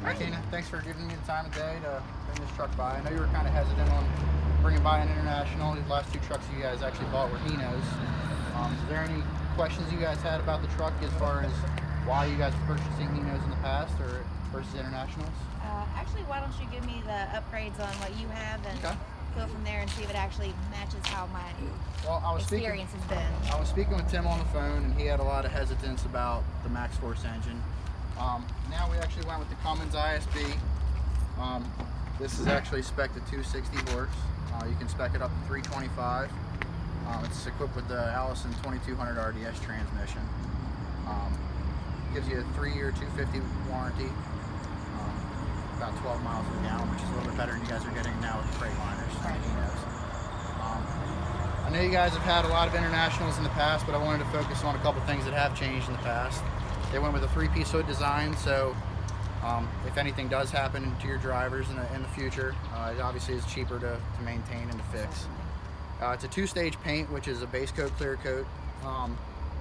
Hi Tina, thanks for giving me the time of day to bring this truck by. I know you were kind of hesitant on bringing by an International. These last two trucks you guys actually bought were Hinos. Is there any questions you guys had about the truck as far as why you guys were purchasing Hinos in the past or versus Internationals? Actually, why don't you give me the upgrades on what you have and go from there and see if it actually matches how my experience has been. I was speaking with Tim on the phone, and he had a lot of hesitance about the Max Force engine. Now we actually went with the Cummins ISB. This is actually spec'd at 260 horse. You can spec it up to 325. It's equipped with the Allison 2200 RDS transmission. Gives you a 3-year 250 warranty. About 12 miles per gallon, which is a little bit better than you guys are getting now with the Freightliners. I know you guys have had a lot of Internationals in the past, but I wanted to focus on a couple things that have changed in the past. They went with a 3-piece hood design, so if anything does happen to your drivers in the future, it obviously is cheaper to maintain and to fix. It's a 2-stage paint, which is a base coat, clear coat,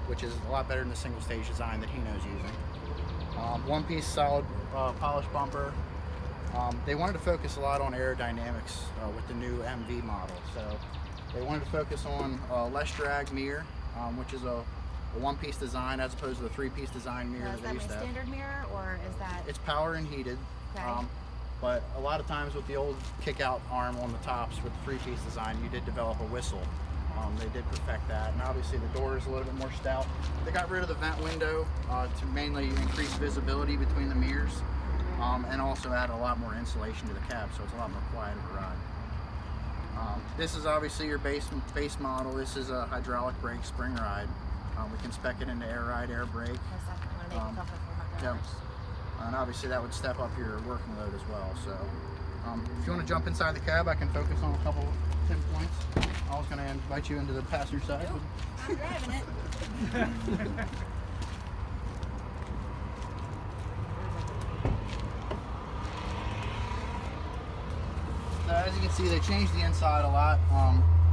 which is a lot better than the single-stage design that Hino's using. 1-piece solid polished bumper. They wanted to focus a lot on aerodynamics with the new MV model, so they wanted to focus on less drag mirror, which is a 1-piece design as opposed to the 3-piece design mirror that they used to have. Is that my standard mirror, or is that? It's power and heated, but a lot of times with the old kick-out arm on the tops with the 3-piece design, you did develop a whistle. They did perfect that, and obviously the door is a little bit more stout. They got rid of the vent window to mainly increase visibility between the mirrors, and also add a lot more insulation to the cab, so it's a lot more quiet of a ride. This is obviously your base model. This is a hydraulic brake spring ride. We can spec it into air ride, air brake. And obviously that would step up your working load as well. So if you want to jump inside the cab, I can focus on a couple pinpoints. I was going to invite you into the passenger side. Nope, I'm driving it. So as you can see, they changed the inside a lot.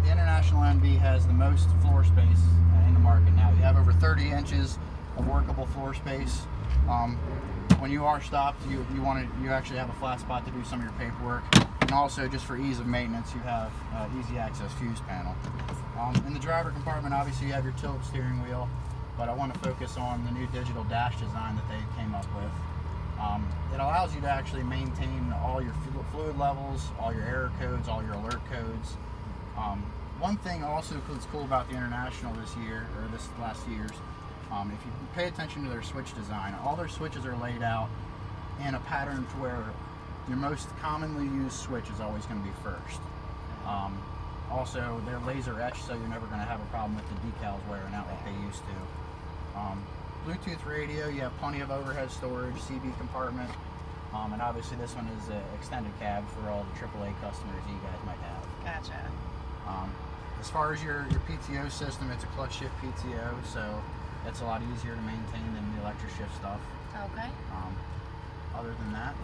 The International MV has the most floor space in the market now. You have over 30 inches of workable floor space. When you are stopped, you actually have a flat spot to do some of your paperwork, and also just for ease of maintenance, you have easy access fuse panel. In the driver compartment, obviously you have your tilt steering wheel, but I want to focus on the new digital dash design that they came up with. It allows you to actually maintain all your fluid levels, all your error codes, all your alert codes. One thing also that's cool about the International this last year's, if you pay attention to their switch design, all their switches are laid out in a pattern to where your most commonly used switch is always going to be first. Also, they're laser etched, so you're never going to have a problem with the decals wearing out like they used to. Bluetooth radio, you have plenty of overhead storage, CB compartment, and obviously this one is an extended cab for all the AAA customers you guys might have. Gotcha. As far as your PTO system, it's a clutch shift PTO, so it's a lot easier to maintain than the electric shift stuff. Okay. Other than that,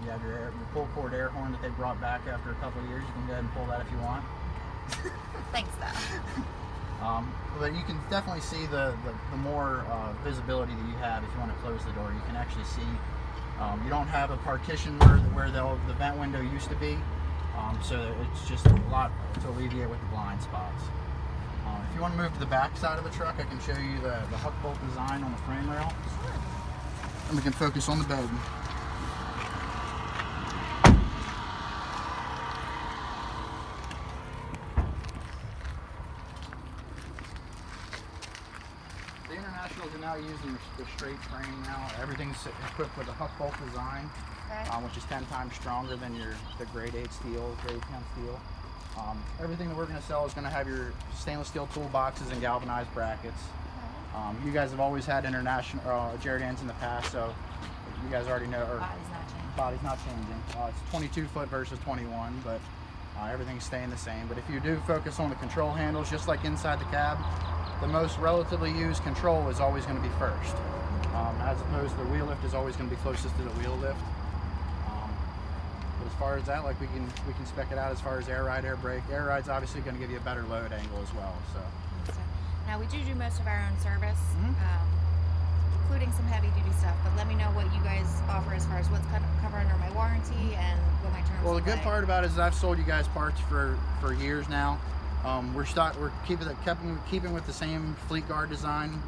you have your pull cord air horn that they brought back after a couple of years. You can go ahead and pull that if you want. Thanks, though. But you can definitely see the more visibility that you have if you want to close the door. You can actually see. You don't have a partition where the vent window used to be, so it's just a lot to alleviate with the blind spots. If you want to move to the back side of the truck, I can show you the hook bolt design on the frame rail. Sure. And we can focus on the bed. The Internationals are now using the straight frame now. Everything's equipped with a hook bolt design, which is 10 times stronger than the grade 8 steel, grade 10 steel. Everything that we're going to sell is going to have your stainless steel toolboxes and galvanized brackets. You guys have always had International Jared ends in the past, so you guys already know. Body's not changing. It's 22 foot versus 21, but everything's staying the same. But if you do focus on the control handles, just like inside the cab, the most relatively used control is always going to be first, as opposed to the wheel lift is always going to be closest to the wheel lift. But as far as that, like we can spec it out as far as air ride, air brake. Air ride's obviously going to give you a better load angle as well. So now we do most of our own service. including some heavy duty stuff, but let me know what you guys offer as far as what's covered under my warranty and what my terms Well, the look good like. part about it is I've sold you guys parts for years now. We're keeping with the same fleet guard design.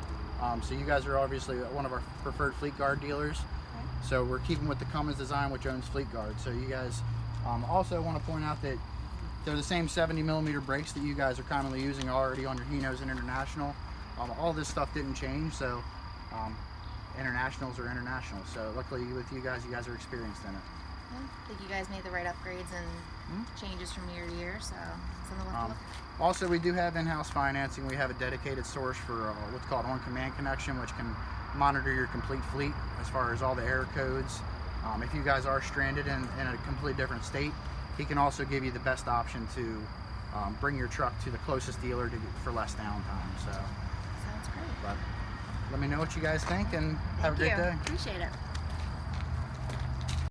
So you guys are obviously one of our preferred fleet guard dealers. Okay. So we're keeping with the Cummins design, which owns fleet guard. So you guys also want to point out that they're the same 70mm brakes that you guys are commonly using already on your Hinos and International. All this stuff didn't change, so Internationals are international. So luckily with you guys are experienced in it. I think you guys made the right upgrades and changes from year to year, so something we'll have to look at. Also, we do have in-house financing. We have a dedicated source for what's called on-command connection, which can monitor your complete fleet as far as all the error codes. If you guys are stranded in a completely different state, he can also give you the best option to bring your truck to the closest dealer for less downtime. So, Sounds great. but let me know what you guys think, and have a great day. Appreciate it.